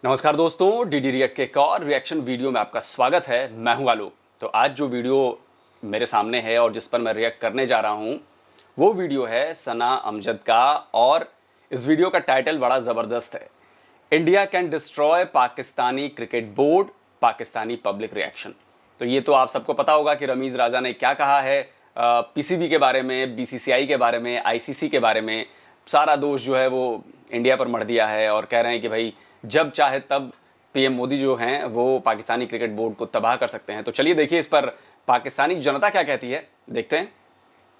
नमस्कार दोस्तों, DD react के एक और रिएक्शन वीडियो में आपका स्वागत है। मैं हूं आलोक। तो आज जो वीडियो मेरे सामने है और जिस पर मैं रिएक्ट करने जा रहा हूं वो वीडियो है सना अमजद का, और इस वीडियो का टाइटल बड़ा ज़बरदस्त है। India can destroy Pakistani cricket board, Pakistani public reaction. तो ये तो आप सबको पता होगा कि रमीज़ राजा ने क्या कहा है पीसीबी के बारे में, बीसीसीआई के बारे में, आईसीसी के बारे में। सारा दोष जो है वो इंडिया पर मढ़ दिया है और कह रहे हैं कि भाई जब चाहे तब पीएम मोदी जो हैं वो पाकिस्तानी क्रिकेट बोर्ड को तबाह कर सकते हैं। तो चलिए देखिए इस पर पाकिस्तानी जनता क्या कहती है, देखते हैं।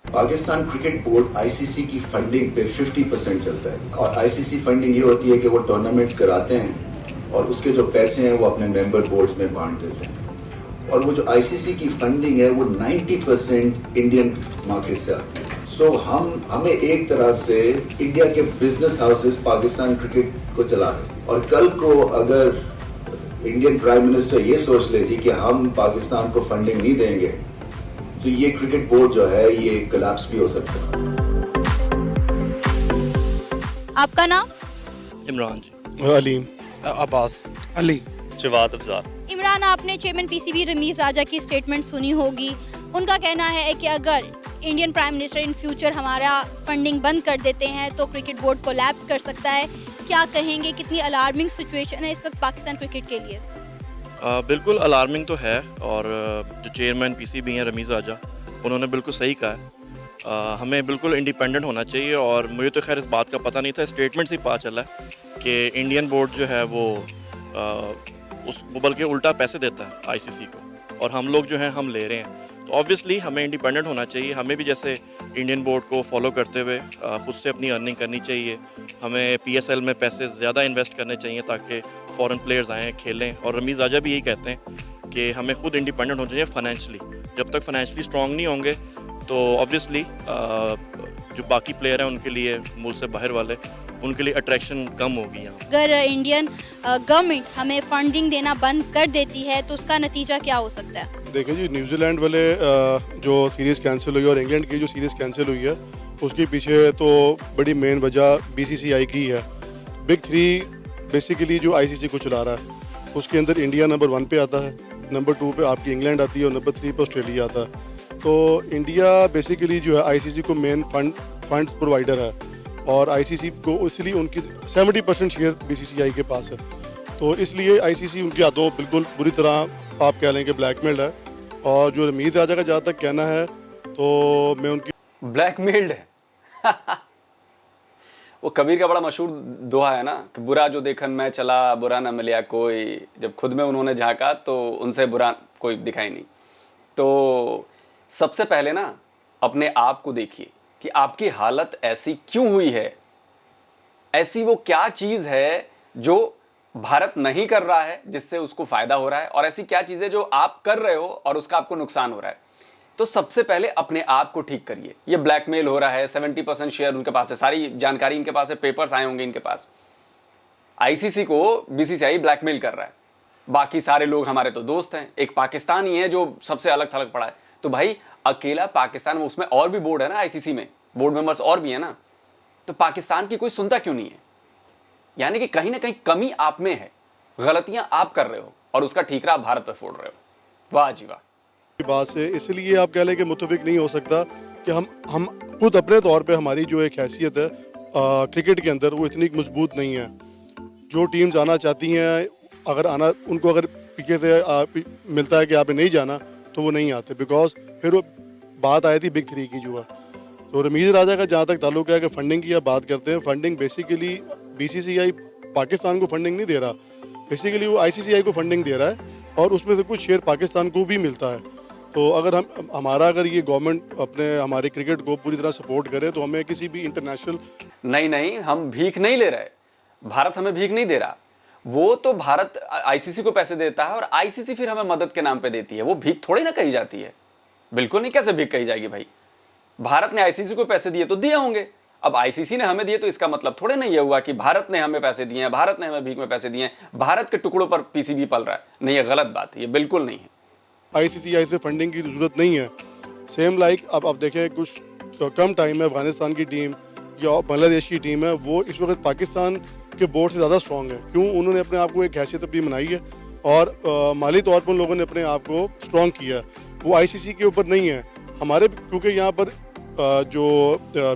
पाकिस्तान क्रिकेट बोर्ड आईसीसी की फंडिंग पे 50% चलता है, और आईसीसी फंडिंग ये होती है कि वो टूर्नामेंट्स कराते हैं और उसके जो पैसे हैं वो अपने मेंबर बोर्ड्स में बांट देते हैं। और वो जो आईसीसी की फंडिंग है वो 90% इंडियन मार्केट से आती है। सो हमें एक तरह से इंडिया के बिजनेस हाउसेस पाकिस्तान क्रिकेट को चला रहे हैं, और कल को अगर इंडियन प्राइम मिनिस्टर ये सोच ले जी कि हम पाकिस्तान को फंडिंग नहीं देंगे तो ये क्रिकेट बोर्ड जो है ये कोलैप्स भी हो सकता है। आपका नाम? इमरान जी। अलीम, अब्बास, अली, जवाद अफजार। इमरान, आपने चेयरमैन पीसीबी रमीज राजा की स्टेटमेंट सुनी होगी। उनका कहना है कि अगर Indian prime minister in future हमारा फंडिंग बंद कर देते हैं तो क्रिकेट बोर्ड कोलैप्स कर सकता है। क्या कहेंगे, कितनी अलार्मिंग सिचुएशन है इस वक्त पाकिस्तान क्रिकेट के लिए? बिल्कुल अलार्मिंग तो है, और जो चेयरमैन पीसीबी हैं रमीज़ राजा, उन्होंने बिल्कुल सही कहा है। हमें बिल्कुल इंडिपेंडेंट होना चाहिए, और मुझे तो खैर इस बात का पता नहीं था, स्टेटमेंट से ही पता चला कि इंडियन बोर्ड जो है वो बल्कि उल्टा पैसे देता है आईसीसी को, और हम लोग जो हैं हम ले रहे हैं। तो ऑब्वियसली हमें इंडिपेंडेंट होना चाहिए। हमें भी जैसे इंडियन बोर्ड को फॉलो करते हुए खुद से अपनी अर्निंग करनी चाहिए। हमें पीएसएल में पैसे ज़्यादा इन्वेस्ट करने चाहिए ताकि फ़ॉरेन प्लेयर्स आएँ, खेलें। और रमीज़ राजा भी यही कहते हैं कि हमें खुद इंडिपेंडेंट होना चाहिए फाइनेंशली। जब तक फाइनेंशली स्ट्रॉन्ग नहीं होंगे तो ऑब्वियसली जो बाकी प्लेयर हैं उनके लिए, मुल्क से बाहर वाले, उनके लिए अट्रैक्शन कम होगी यहाँ। अगर इंडियन गवर्नमेंट हमें फंडिंग देना बंद कर देती है तो उसका नतीजा क्या हो सकता है? देखिए जी, न्यूजीलैंड वाले जो सीरीज़ कैंसिल हुई और इंग्लैंड की जो सीरीज़ कैंसिल हुई है उसके पीछे तो बड़ी मेन वजह बीसीसीआई की है। बिग थ्री बेसिकली जो आईसीसी को चला रहा है उसके अंदर इंडिया नंबर 1 पे आता है, नंबर 2 पे आपकी इंग्लैंड आती है और नंबर 3 पे ऑस्ट्रेलिया आता है। तो इंडिया बेसिकली जो है आईसीसी को मेन फंड्स प्रोवाइडर है, और आईसीसी को इसलिए उनकी 70% शेयर बीसीसीआई के पास है। तो इसलिए आईसीसी उनके हाथों बिल्कुल बुरी तरह आप कह लें कि ब्लैकमेल्ड है। और जो रमीज़ राजा का जहाँ तक कहना है तो मैं उनकी ब्लैकमेल्ड है वो कबीर का बड़ा मशहूर दोहा है ना कि बुरा जो देखन मैं चला बुरा ना मिला कोई। जब खुद में उन्होंने झांका तो उनसे बुरा कोई दिखाई नहीं। तो सबसे पहले ना अपने आप को देखिए कि आपकी हालत ऐसी क्यों हुई है। ऐसी वो क्या चीज़ है जो भारत नहीं कर रहा है जिससे उसको फायदा हो रहा है, और ऐसी क्या चीज़ है जो आप कर रहे हो और उसका आपको नुकसान हो रहा है। तो सबसे पहले अपने आप को ठीक करिए। ये ब्लैकमेल हो रहा है, 70% शेयर उनके पास है, सारी जानकारी इनके पास है, पेपर्स आए होंगे इनके पास। आईसीसी को बीसीसीआई ब्लैकमेल कर रहा है। बाकी सारे लोग हमारे तो दोस्त हैं, एक पाकिस्तान ही है जो सबसे अलग थलग पड़ा है। तो भाई अकेला पाकिस्तान में, उसमें और भी बोर्ड है ना, आईसीसी में बोर्ड मेंबर्स और भी है ना, तो पाकिस्तान की कोई सुनता क्यों नहीं है? यानी कि कहीं ना कहीं कमी आप में है, गलतियां आप कर रहे हो और उसका ठीकरा आप भारत पे फोड़ रहे हो। वाह जी वाह। बात से इसलिए आप कह लें कि मुतफिक नहीं हो सकता कि हम खुद अपने तौर पे हमारी जो एक हैसियत है क्रिकेट के अंदर वो इतनी मजबूत नहीं है। जो टीम्स आना चाहती हैं, अगर आना उनको अगर पीछे से मिलता है कि आपने नहीं जाना तो वो नहीं आते, बिकॉज फिर वो बात आई थी बिग थ्री की जो है। तो रमीज़ राजा का जहाँ तक ताल्लुक है कि फंडिंग की आप बात करते हैं, फंडिंग बेसिकली बीसीसीआई पाकिस्तान को फंडिंग नहीं दे रहा, बेसिकली वो आईसीसीआई को फंडिंग दे रहा है, और उसमें से कुछ शेयर पाकिस्तान को भी मिलता है। तो अगर अगर ये गवर्नमेंट अपने हमारे क्रिकेट को पूरी तरह सपोर्ट करे तो हमें किसी भी इंटरनेशनल नहीं, हम भीख नहीं ले रहे। भारत हमें भीख नहीं दे रहा। वो तो भारत आईसीसी को पैसे देता है और आईसीसी फिर हमें मदद के नाम पे देती है। वो भीख थोड़ी ना कही जाती है, बिल्कुल नहीं। कैसे भीख कही जाएगी भाई? भारत ने आईसीसी को पैसे दिए तो दिए होंगे। अब आईसीसी ने हमें दिए तो इसका मतलब थोड़े नहीं ये हुआ कि भारत ने हमें पैसे दिए हैं, भारत ने हमें भीख में पैसे दिए हैं, भारत के टुकड़ों पर पीसीबी पल रहा है। नहीं, ये गलत बात है, ये बिल्कुल नहीं है। आईसीसीआई से फंडिंग की जरूरत नहीं है। सेम लाइक अब देखें, कुछ कम टाइम में अफगानिस्तान की टीम या बांग्लादेश की टीम है, वो इस वक्त पाकिस्तान उनके बोर्ड से ज़्यादा स्ट्रॉन्ग है। क्यों? उन्होंने अपने आप को एक हैसियत अपनी बनाई है और माली तौर पर उन लोगों ने अपने आप को स्ट्रॉन्ग किया है। वो आईसीसी के ऊपर नहीं है हमारे, क्योंकि यहाँ पर जो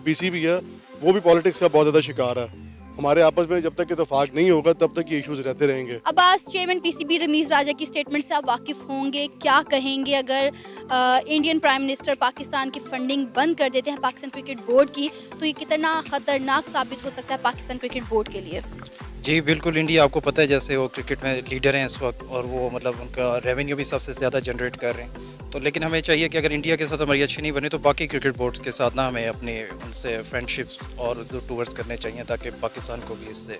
पीसीबी है वो भी पॉलिटिक्स का बहुत ज़्यादा शिकार है। हमारे आपस में जब तक इत्तेफाक नहीं होगा तब तक ये इश्यूज रहते रहेंगे। अब्बास, चेयरमैन पीसीबी रमीज राजा की स्टेटमेंट से आप वाकिफ होंगे, क्या कहेंगे अगर इंडियन प्राइम मिनिस्टर पाकिस्तान की फंडिंग बंद कर देते हैं पाकिस्तान क्रिकेट बोर्ड की, तो ये कितना ख़तरनाक साबित हो सकता है पाकिस्तान क्रिकेट बोर्ड के लिए? जी बिल्कुल, इंडिया आपको पता है जैसे वो क्रिकेट में लीडर हैं इस वक्त और वो मतलब उनका रेवेन्यू भी सबसे ज़्यादा जनरेट कर रहे हैं। तो लेकिन हमें चाहिए कि अगर इंडिया के साथ हमारी अच्छी नहीं बने तो बाकी क्रिकेट बोर्ड्स के साथ ना हमें अपने उनसे फ्रेंडशिप्स और जो टूर्स करने चाहिए ताकि पाकिस्तान को भी इससे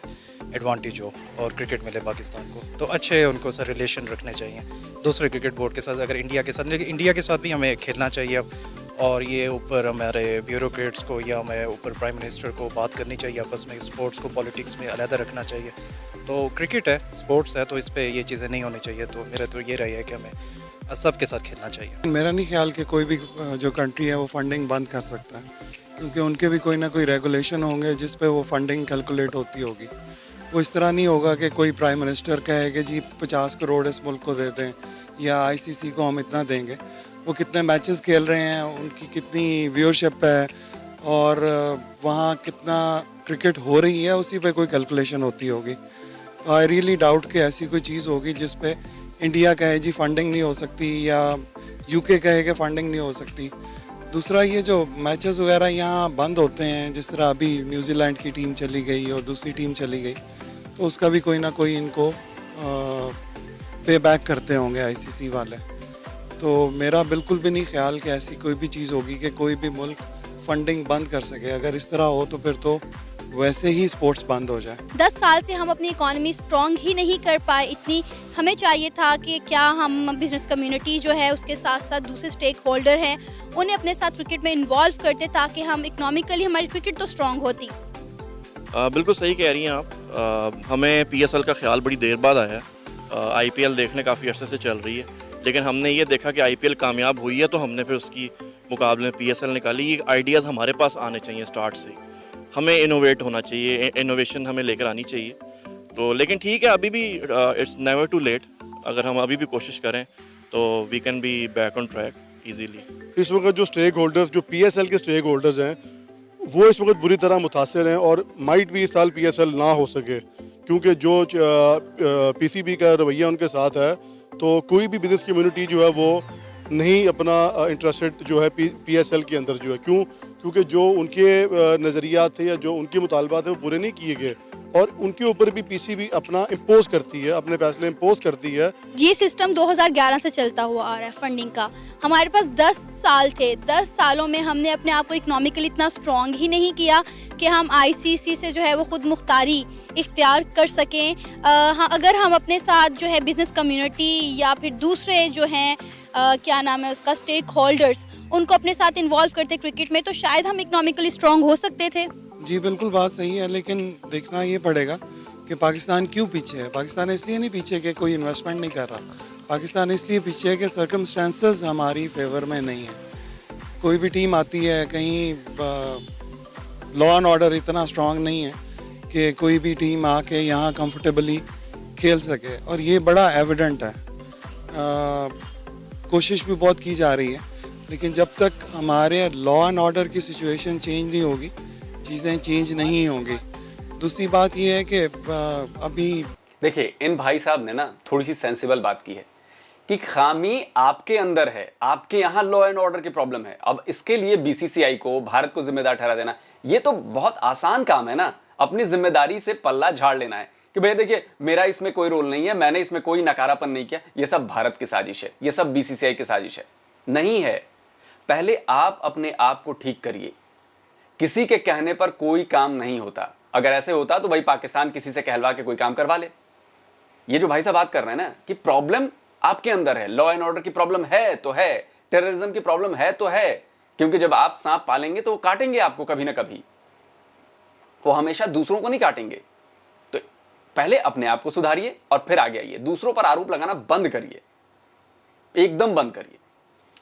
एडवांटेज हो और क्रिकेट मिले पाकिस्तान को। तो अच्छे उनको सर रिलेशन रखने चाहिए दूसरे क्रिकेट बोर्ड के साथ, अगर इंडिया के साथ, लेकिन इंडिया के साथ भी हमें खेलना चाहिए अब। और ये ऊपर हमारे ब्यूरोक्रेट्स को या हमें ऊपर प्राइम मिनिस्टर को बात करनी चाहिए आपस में, स्पोर्ट्स को पॉलिटिक्स में अलहदा रखना चाहिए। तो क्रिकेट है, स्पोर्ट्स है, तो इस पे ये चीज़ें नहीं होनी चाहिए। तो मेरा तो ये राय है कि हमें सब के साथ खेलना चाहिए। मेरा नहीं ख्याल कि कोई भी जो कंट्री है वो फंडिंग बंद कर सकता है, क्योंकि उनके भी कोई ना कोई रेगुलेशन होंगे जिस पे वो फंडिंग कैलकुलेट होती होगी। वो इस तरह नहीं होगा कि कोई प्राइम मिनिस्टर कहे कि जी 50 करोड़ इस मुल्क को दे दें या आईसीसी को हम इतना देंगे। वो कितने मैचेस खेल रहे हैं, उनकी कितनी व्यूअरशिप है और वहाँ कितना क्रिकेट हो रही है, उसी पे कोई कैलकुलेशन होती होगी। तो आई रियली डाउट कि ऐसी कोई चीज़ होगी जिस पे इंडिया कहे जी फंडिंग नहीं हो सकती या यूके कहे कि फंडिंग नहीं हो सकती। दूसरा, ये जो मैचेस वगैरह यहाँ बंद होते हैं, जिस तरह अभी न्यूजीलैंड की टीम चली गई और दूसरी टीम चली गई, तो उसका भी कोई ना कोई इनको पे बैक करते होंगे आईसीसी वाले। तो मेरा बिल्कुल भी नहीं ख्याल कि ऐसी कोई भी चीज़ होगी कि कोई भी मुल्क फंडिंग बंद कर सके। अगर इस तरह हो तो फिर तो वैसे ही स्पोर्ट्स बंद हो जाए। 10 साल से हम अपनी इकॉनमी स्ट्रॉन्ग ही नहीं कर पाए इतनी, हमें चाहिए था कि क्या हम बिजनेस कम्युनिटी जो है उसके साथ साथ दूसरे स्टेक होल्डर हैं उन्हें अपने साथ क्रिकेट में इन्वॉल्व करते ताकि हम इकोनॉमिकली हमारी क्रिकेट तो स्ट्रॉन्ग होती। बिल्कुल सही कह रही हैं आप। हमें पीएसएल का ख्याल बड़ी देर बाद आया। आईपीएल देखने काफ़ी अरसे से चल रही है, लेकिन हमने ये देखा कि आईपीएल कामयाब हुई है तो हमने फिर उसकी मुकाबले में पीएसएल निकाली। ये आइडियाज़ हमारे पास आने चाहिए स्टार्ट से। हमें इनोवेट होना चाहिए, इनोवेशन हमें लेकर आनी चाहिए। तो लेकिन ठीक है, अभी भी इट्स नेवर टू लेट। अगर हम अभी भी कोशिश करें तो we can be back on track easily. इस वक्त जो स्टेक होल्डर्स, जो पीएसएल के स्टेक होल्डर्स हैं, वो इस वक्त बुरी तरह मुतासर हैं और माइट भी इस साल पीएसएल ना हो सके, क्योंकि जो पीसीबी का रवैया उनके साथ है, तो कोई भी बिजनेस कम्युनिटी जो है वो नहीं अपना इंटरेस्टेड जो है पीएसएल के अंदर जो है। क्यों? क्योंकि जो उनके नज़रियात थे या जो उनके मुतालबात थे वो पूरे नहीं किए गए और उनके ऊपर भी पीसीबी अपना इम्पोज करती है, अपने फैसले इम्पोज करती है। ये सिस्टम 2011 से चलता हुआ आ रहा है फंडिंग का। हमारे पास 10 साल थे, 10 सालों में हमने अपने आप को इकोनॉमिकली इतना स्ट्रॉन्ग ही नहीं किया कि हम आईसीसी से जो है वो खुद मुख्तारी इख्तियार कर सकें। हाँ, अगर हम अपने साथ जो है बिज़नेस कम्युनिटी या फिर दूसरे जो हैं क्या नाम है उसका, स्टेक होल्डर्स, उनको अपने साथ इन्वॉल्व करते क्रिकेट में, तो शायद हम इकोनॉमिकली स्ट्रॉन्ग हो सकते थे। जी बिल्कुल बात सही है, लेकिन देखना ये पड़ेगा कि पाकिस्तान क्यों पीछे है। पाकिस्तान इसलिए नहीं पीछे कि कोई इन्वेस्टमेंट नहीं कर रहा, पाकिस्तान इसलिए पीछे है कि सर्कमस्टेंसेस हमारी फेवर में नहीं है। कोई भी टीम आती है, कहीं लॉ एंड ऑर्डर इतना स्ट्रांग नहीं है कि कोई भी टीम आके यहाँ कंफर्टेबली खेल सके, और ये बड़ा एविडेंट है। कोशिश भी बहुत की जा रही है, लेकिन जब तक हमारे लॉ एंड ऑर्डर की सिचुएशन चेंज नहीं होगी, चीज़ें चेंज नहीं होंगी। दूसरी बात यह है कि अभी देखिए, इन भाई साहब ने ना थोड़ी सी सेंसिबल बात की है कि खामी आपके अंदर है, आपके यहाँ लॉ एंड ऑर्डर की प्रॉब्लम है। अब इसके लिए बीसीसीआई को, भारत को जिम्मेदार ठहरा देना, ये तो बहुत आसान काम है ना। अपनी जिम्मेदारी से पल्ला झाड़ लेना है कि भैया देखिए, मेरा इसमें कोई रोल नहीं है, मैंने इसमें कोई नकारापन नहीं किया, ये सब भारत की साजिश है, ये सब बीसीसीआई की साजिश है। नहीं है। पहले आप अपने आप को ठीक करिए। किसी के कहने पर कोई काम नहीं होता। अगर ऐसे होता तो भाई पाकिस्तान किसी से कहलवा के कोई काम करवा ले। ये जो भाई साहब बात कर रहे हैं ना कि प्रॉब्लम आपके अंदर है, लॉ एंड ऑर्डर की प्रॉब्लम है तो है, टेररिज्म की प्रॉब्लम है तो है, क्योंकि जब आप सांप पालेंगे तो वो काटेंगे आपको कभी ना कभी, वो हमेशा दूसरों को नहीं काटेंगे। तो पहले अपने आप को सुधारिए और फिर आगे आइए। दूसरों पर आरोप लगाना बंद करिए, एकदम बंद करिए,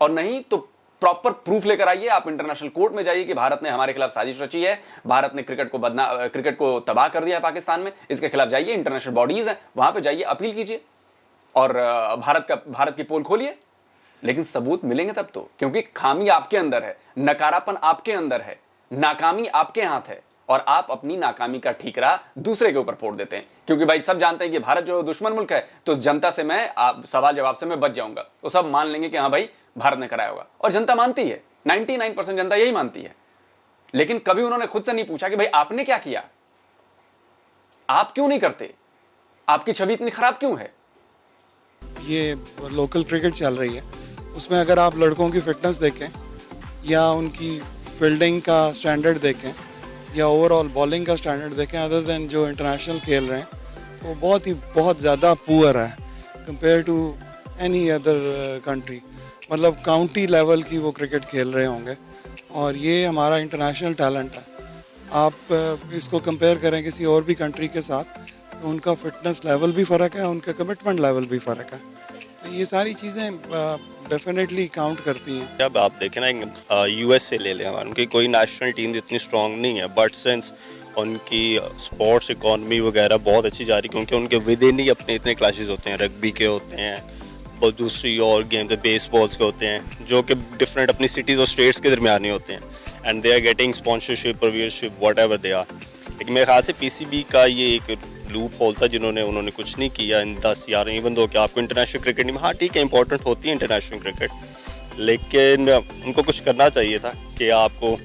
और नहीं तो प्रॉपर प्रूफ लेकर आइए, आप इंटरनेशनल कोर्ट में जाइए कि भारत ने हमारे खिलाफ साजिश रची है, भारत ने क्रिकेट को तबाह कर दिया है पाकिस्तान में, इसके खिलाफ जाइए, इंटरनेशनल बॉडीज हैं वहां पे जाइए, अपील कीजिए और भारत की पोल खोलिए। लेकिन सबूत मिलेंगे तब तो, क्योंकि खामी आपके अंदर है, नकारापन आपके अंदर है, नाकामी आपके हाथ है और आप अपनी नाकामी का ठीकरा दूसरे के ऊपर फोड़ देते हैं। क्योंकि भाई सब जानते हैं कि भारत जो दुश्मन मुल्क है, तो जनता से मैं सवाल जवाब से मैं बच जाऊंगा, तो सब मान लेंगे कि हाँ भाई भारत ने कराया होगा। और जनता मानती है, 99% जनता यही मानती है। लेकिन कभी उन्होंने खुद से नहीं पूछा कि भाई आपने क्या किया, आप क्यों नहीं करते, आपकी छवि इतनी खराब क्यों है। ये लोकल क्रिकेट चल रही है, उसमें अगर आप लड़कों की फिटनेस देखें या उनकी फील्डिंग का स्टैंडर्ड देखें या ओवरऑल बॉलिंग का स्टैंडर्ड देखें, अदर देन जो इंटरनेशनल खेल रहे हैं, तो बहुत ज़्यादा पुअर है compare to any other country. मतलब काउंटी लेवल की वो क्रिकेट खेल रहे होंगे और ये हमारा इंटरनेशनल टैलेंट है। आप इसको कंपेयर करें किसी और भी कंट्री के साथ, तो उनका फिटनेस लेवल भी फ़र्क है, उनका कमिटमेंट लेवल भी फ़र्क है। तो ये सारी चीज़ें डेफिनेटली काउंट करती हैं। जब आप देखें ना, यूएस से ले लें, उनकी कोई नेशनल टीम इतनी स्ट्रॉन्ग नहीं है, बट सिंस उनकी स्पोर्ट्स इकॉनमी वगैरह बहुत अच्छी जा रही है, क्योंकि उनके विद इन ही अपने इतने क्लासेस होते हैं, रग्बी के होते हैं और दूसरी और गेम के बेसबॉल्स के होते हैं, जो कि डिफरेंट अपनी सिटीज़ और स्टेट्स के दरमियान ही होते हैं, and they are getting sponsorship और viewership whatever they are. लेकिन मेरे ख्याल से पीसीबी का ये एक लूप होल था उन्होंने कुछ नहीं किया इन 10-11 इवन दो कि आपको इंटरनेशनल क्रिकेट नहीं, हाँ ठीक है इंपॉर्टेंट होती है इंटरनेशनल क्रिकेट, लेकिन उनको कुछ करना चाहिए था कि आपको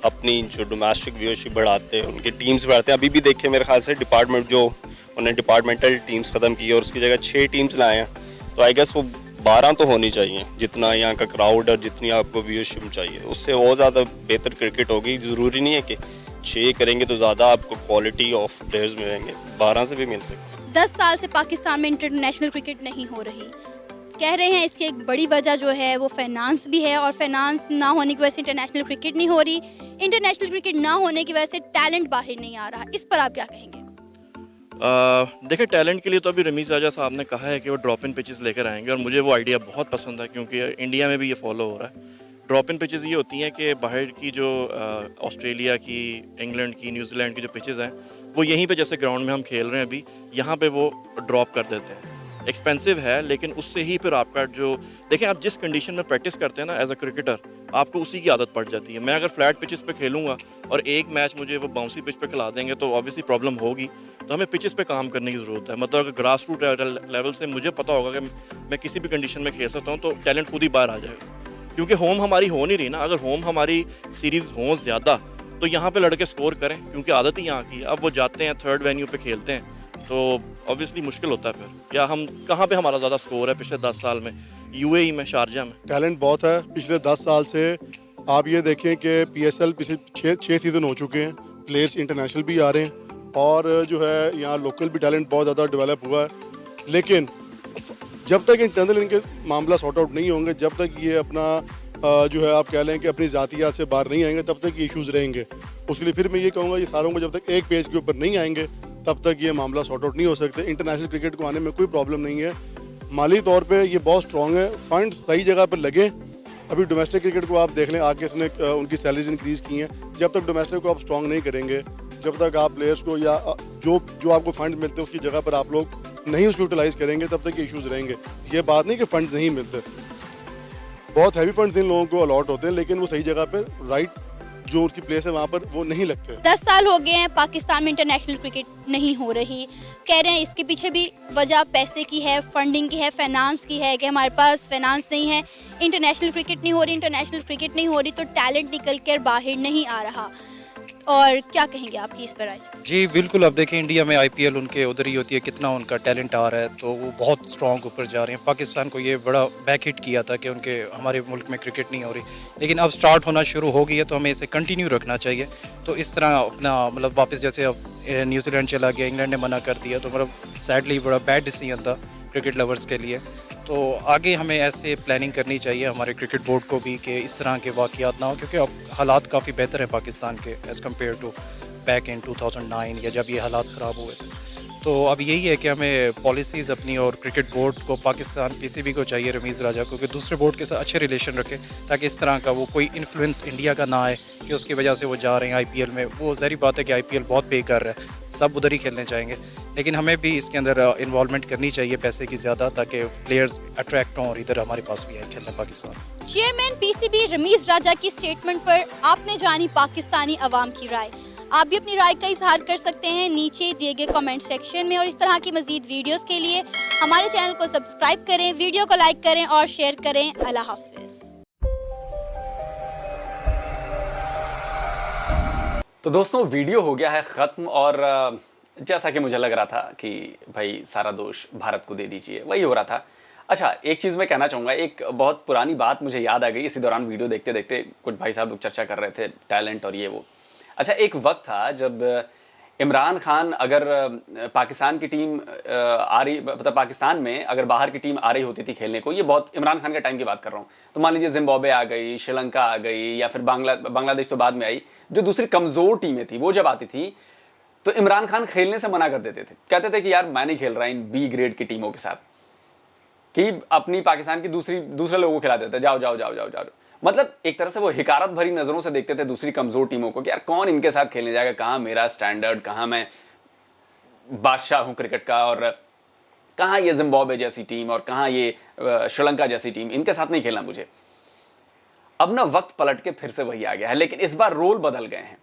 अपनी जो डोमेस्टिक व्यूअरशिप बढ़ाते हैं, उनकी टीम्स बढ़ाते हैं। अभी भी देखें मेरे ख्याल से उन्होंने डिपार्टमेंटल टीम्स ख़त्म की और उसकी जगह 6 टीम्स लाए हैं, तो आई गेस वो 12 तो होनी चाहिए, जितना यहाँ का क्राउड और जितनी आपको व्यूअरशिप चाहिए, उससे और ज़्यादा बेहतर क्रिकेट होगी। ज़रूरी नहीं है कि 6 करेंगे तो ज़्यादा आपको क्वालिटी ऑफ प्लेयर्स मिलेंगे, 12 से भी मिल सकते। 10 साल से पाकिस्तान में इंटरनेशनल क्रिकेट नहीं हो रही, कह रहे हैं इसकी एक बड़ी वजह जो है वो फाइनेंस भी है, और फाइनेंस ना होने की वजह से इंटरनेशनल क्रिकेट नहीं हो रही, इंटरनेशनल क्रिकेट ना होने की वजह से टैलेंट बाहर नहीं आ रहा। इस पर आप क्या कहेंगे? देखिए, टैलेंट के लिए तो अभी रमीज़ राजा साहब ने कहा है कि वो ड्रॉप इन पिचेस लेकर आएंगे, और मुझे वो आइडिया बहुत पसंद है, क्योंकि इंडिया में भी ये फॉलो हो रहा है। ड्रॉप इन पिचेस ये होती हैं कि बाहर की जो ऑस्ट्रेलिया की, इंग्लैंड की, न्यूजीलैंड की जो पिचेस हैं, वो यहीं पे जैसे ग्राउंड में हम खेल रहे हैं अभी, यहाँ पे वो ड्रॉप कर देते हैं। एक्सपेंसिव है, लेकिन उससे ही फिर आपका जो, देखें आप जिस कंडीशन में प्रैक्टिस करते हैं ना एज अ क्रिकेटर, आपको उसी की आदत पड़ जाती है। मैं अगर फ्लैट पिचेस पे खेलूंगा और एक मैच मुझे वो बाउंसी पिच पे खिला देंगे तो ऑब्वियसली प्रॉब्लम होगी। तो हमें पिचेस पे काम करने की ज़रूरत है। मतलब अगर ग्रास रूट लेवल से मुझे पता होगा कि मैं किसी भी कंडीशन में खेल सकता हूँ, तो टैलेंट खुद ही बाहर आ जाएगा। क्योंकि होम हमारी हो नहीं रही ना, अगर होम हमारी सीरीज़ हो ज़्यादा तो यहाँ पे लड़के स्कोर करें, क्योंकि आदत ही यहाँ की है। अब वो जाते हैं थर्ड वेन्यू पे खेलते हैं, तो ऑब्वियसली मुश्किल होता है फिर। या हम कहाँ पे हमारा ज़्यादा स्कोर है पिछले 10 साल में? यूएई में, शारजा में। टैलेंट बहुत है। पिछले 10 साल से आप ये देखें कि पीएसएल पिछले 6 सीज़न हो चुके हैं, प्लेयर्स इंटरनेशनल भी आ रहे हैं और जो है यहाँ लोकल भी टैलेंट बहुत ज़्यादा डेवलप हुआ है। लेकिन जब तक इंटरनल इनके मामला सॉर्ट आउट नहीं होंगे, जब तक ये अपना जो है आप कह लें कि अपनी ज़ातियात से बाहर नहीं आएंगे, तब तक ये इश्यूज़ रहेंगे। उसके लिए फिर मैं ये कहूँगा, ये सारों को जब तक एक पेज के ऊपर नहीं आएंगे तब तक ये मामला सॉर्ट आउट नहीं हो सकते। इंटरनेशनल क्रिकेट को आने में कोई प्रॉब्लम नहीं है, माली तौर पे ये बहुत स्ट्रॉन्ग है, फंड सही जगह पर लगे। अभी डोमेस्टिक क्रिकेट को आप देख लें, आगे इसने उनकी सैलरीज इंक्रीज़ की हैं। जब तक डोमेस्टिक को आप स्ट्रॉन्ग नहीं करेंगे, जब तक आप प्लेयर्स को या जो आपको फंड मिलते हैं उसकी जगह पर आप लोग नहीं उसको यूटिलाइज़ करेंगे, तब तक ये इशूज़ रहेंगे। ये बात नहीं कि फंड्स नहीं मिलते, बहुत हैवी फंड्स इन लोगों को अलॉट होते हैं, लेकिन वो सही जगह पर राइट जो उनकी प्लेस है वहाँ पर वो नहीं लगते। 10 साल हो गए हैं पाकिस्तान में इंटरनेशनल क्रिकेट नहीं हो रही, कह रहे हैं इसके पीछे भी वजह पैसे की है, फंडिंग की है, फाइनेंस की है, कि हमारे पास फाइनेंस नहीं है, इंटरनेशनल क्रिकेट नहीं हो रही, इंटरनेशनल क्रिकेट नहीं हो रही तो टैलेंट निकल कर बाहर नहीं आ रहा। और क्या कहेंगे आपकी इस पर आज? जी बिल्कुल, अब देखें इंडिया में आईपीएल उनके उधर ही होती है, कितना उनका टैलेंट आ रहा है, तो वो बहुत स्ट्रॉन्ग ऊपर जा रहे हैं। पाकिस्तान को ये बड़ा बैक हिट किया था कि उनके हमारे मुल्क में क्रिकेट नहीं हो रही, लेकिन अब स्टार्ट होना शुरू हो गई है, तो हमें इसे कंटिन्यू रखना चाहिए। तो इस तरह अपना मतलब वापस, जैसे अब न्यूजीलैंड चला गया, इंग्लैंड ने मना कर दिया, तो मतलब सैडली बड़ा बैड डिसीजन था क्रिकेट लवर्स के लिए। तो आगे हमें ऐसे प्लानिंग करनी चाहिए हमारे क्रिकेट बोर्ड को भी, कि इस तरह के वाक़यात ना हो, क्योंकि अब हालात काफ़ी बेहतर हैं पाकिस्तान के as compare to back in 2009 या जब ये हालात ख़राब हुए थे। तो अब यही है कि हमें पॉलिसीज़ अपनी और क्रिकेट बोर्ड को, पाकिस्तान पीसीबी को चाहिए, रमीज़ राजा को, कि दूसरे बोर्ड के साथ अच्छे रिलेशन रखें, ताकि इस तरह का वो कोई इन्फ्लुएंस इंडिया का ना आए कि उसकी वजह से वो जा रहे हैं आईपीएल में। वो ज़ाहिर बात है कि आईपीएल बहुत पे कर रहा है, सब उधर ही खेलने चाहेंगे, लेकिन हमें भी इसके अंदर इन्वॉल्वमेंट करनी चाहिए पैसे की ज़्यादा, ताकि प्लेयर्स अट्रैक्ट हों और इधर हमारे पास भी आए खेलने पाकिस्तान। चेयरमैन पीसीबी रमीज राजा की स्टेटमेंट पर आपने जानी पाकिस्तानी अवाम की राय। आप भी अपनी राय का इजहार कर सकते हैं नीचे दिए गए कमेंट सेक्शन में, और इस तरह की मजीद वीडियोस के लिए हमारे चैनल को सब्सक्राइब करें, वीडियो को लाइक करें और शेयर करें। अल्लाह हाफिज। तो दोस्तों, वीडियो हो गया है ख़त्म, और जैसा कि मुझे लग रहा था कि भाई सारा दोष भारत को दे दीजिए, वही हो रहा था। अच्छा, एक चीज़ मैं कहना चाहूँगा, एक बहुत पुरानी बात मुझे याद आ गई इसी दौरान वीडियो देखते देखते। कुछ भाई साहब लोग चर्चा कर रहे थे टैलेंट और ये वो। अच्छा, एक वक्त था जब इमरान खान अगर पाकिस्तान की टीम आ रही, मतलब पाकिस्तान में अगर बाहर की टीम आ रही होती थी खेलने को, ये बहुत इमरान खान के टाइम की बात कर रहा हूँ, तो मान लीजिए जिम्बाब्वे आ गई, श्रीलंका आ गई, या फिर बांग्लादेश तो बाद में आई, जो दूसरी कमज़ोर टीमें थी वो जब आती थी तो इमरान खान खेलने से मना कर देते थे। कहते थे कि यार मैं नहीं खेल रहा इन बी ग्रेड की टीमों के साथ, कि अपनी पाकिस्तान की दूसरे लोगों को खिला देते, जाओ जाओ जाओ जाओ जाओ। मतलब एक तरह से वो हिकारत भरी नज़रों से देखते थे दूसरी कमज़ोर टीमों को कि यार कौन इनके साथ खेलने जाएगा, कहाँ मेरा स्टैंडर्ड, कहाँ मैं बादशाह हूँ क्रिकेट का, और कहाँ ये जिम्बाब्वे जैसी टीम और कहाँ ये श्रीलंका जैसी टीम, इनके साथ नहीं खेलना मुझे। अब ना वक्त पलट के फिर से वही आ गया है, लेकिन इस बार रोल बदल गए हैं।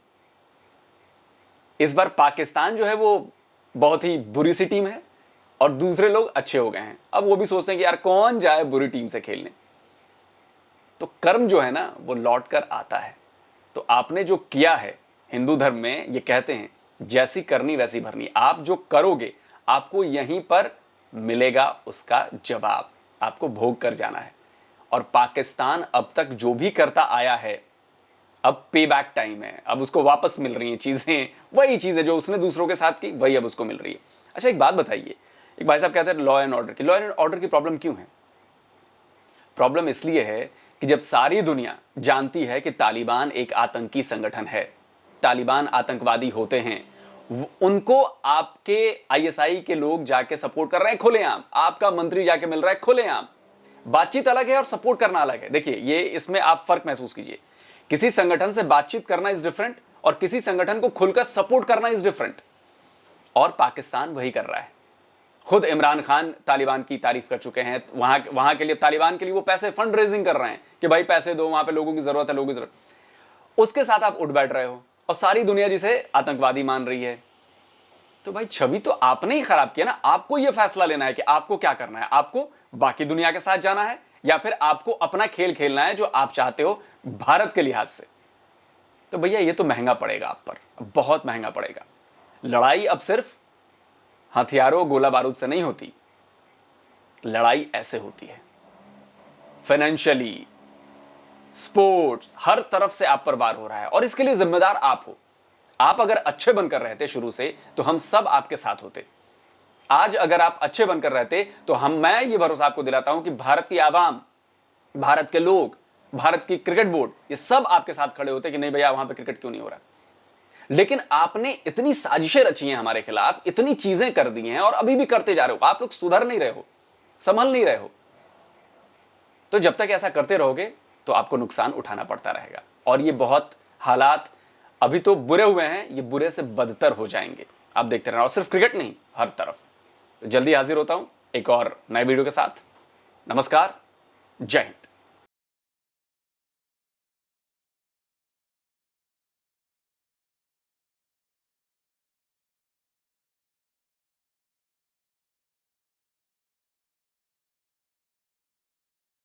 इस बार पाकिस्तान जो है वो बहुत ही बुरी सी टीम है और दूसरे लोग अच्छे हो गए हैं। अब वो भी सोचते हैं कि यार कौन जाए बुरी टीम से खेलने। तो कर्म जो है ना वो लौट कर आता है। तो आपने जो किया है, हिंदू धर्म में ये कहते हैं जैसी करनी वैसी भरनी। आप जो करोगे आपको यहीं पर मिलेगा उसका जवाब, आपको भोग कर जाना है। और पाकिस्तान अब तक जो भी करता आया है, अब पे बैक टाइम है, अब उसको वापस मिल रही हैं चीज़ें, वही चीज़ें जो उसने दूसरों के साथ की वही अब उसको मिल रही है। अच्छा, एक बात बताइए, एक भाई साहब कहते हैं लॉ एंड ऑर्डर की प्रॉब्लम क्यों है? प्रॉब्लम इसलिए है कि जब सारी दुनिया जानती है कि तालिबान एक आतंकी संगठन है, तालिबान आतंकवादी होते हैं, उनको आपके आईएसआई के लोग जाके सपोर्ट कर रहे हैं खुलेआम, आपका मंत्री जाके मिल रहा है खुलेआम। बातचीत अलग है और सपोर्ट करना अलग है। देखिए, ये इसमें आप फर्क महसूस कीजिए। किसी संगठन से बातचीत करना इज डिफरेंट और किसी संगठन को खुलकर सपोर्ट करना इज डिफरेंट। और पाकिस्तान वही कर रहा है। खुद इमरान खान तालिबान की तारीफ कर चुके हैं, वहां के लिए, तालिबान के लिए वो पैसे फंड रेजिंग कर रहे हैं कि भाई पैसे दो, वहां पे लोगों की जरूरत है, लोगों की जरूरत। उसके साथ आप उठ बैठ रहे हो और सारी दुनिया जिसे आतंकवादी मान रही है। तो भाई छवि तो आपने ही खराब किया ना। आपको यह फैसला लेना है कि आपको क्या करना है। आपको बाकी दुनिया के साथ जाना है या फिर आपको अपना खेल खेलना है जो आप चाहते हो भारत के लिहाज से। तो भैया ये तो महंगा पड़ेगा आप पर, बहुत महंगा पड़ेगा। लड़ाई अब सिर्फ हथियारों गोला बारूद से नहीं होती, लड़ाई ऐसे होती है फाइनेंशियली, स्पोर्ट्स, हर तरफ से आप पर वार हो रहा है और इसके लिए जिम्मेदार आप हो। आप अगर अच्छे बनकर रहते शुरू से तो हम सब आपके साथ होते। आज अगर आप अच्छे बनकर रहते तो मैं ये भरोसा आपको दिलाता हूं कि भारत की आवाम, भारत के लोग, भारत की क्रिकेट बोर्ड, ये सब आपके साथ खड़े होते कि नहीं भैया वहां पे क्रिकेट क्यों नहीं हो रहा। लेकिन आपने इतनी साजिशें रची हैं हमारे खिलाफ, इतनी चीजें कर दी हैं और अभी भी करते जा रहे हो। आप लोग सुधर नहीं रहे हो, संभल नहीं रहे हो। तो जब तक ऐसा करते रहोगे तो आपको नुकसान उठाना पड़ता रहेगा। और ये बहुत हालात अभी तो बुरे हुए हैं, ये बुरे से बदतर हो जाएंगे। आप देखते रहना, और सिर्फ क्रिकेट नहीं, हर तरफ। तो जल्दी हाजिर होता हूं एक और नए वीडियो के साथ। नमस्कार, जय हिंद।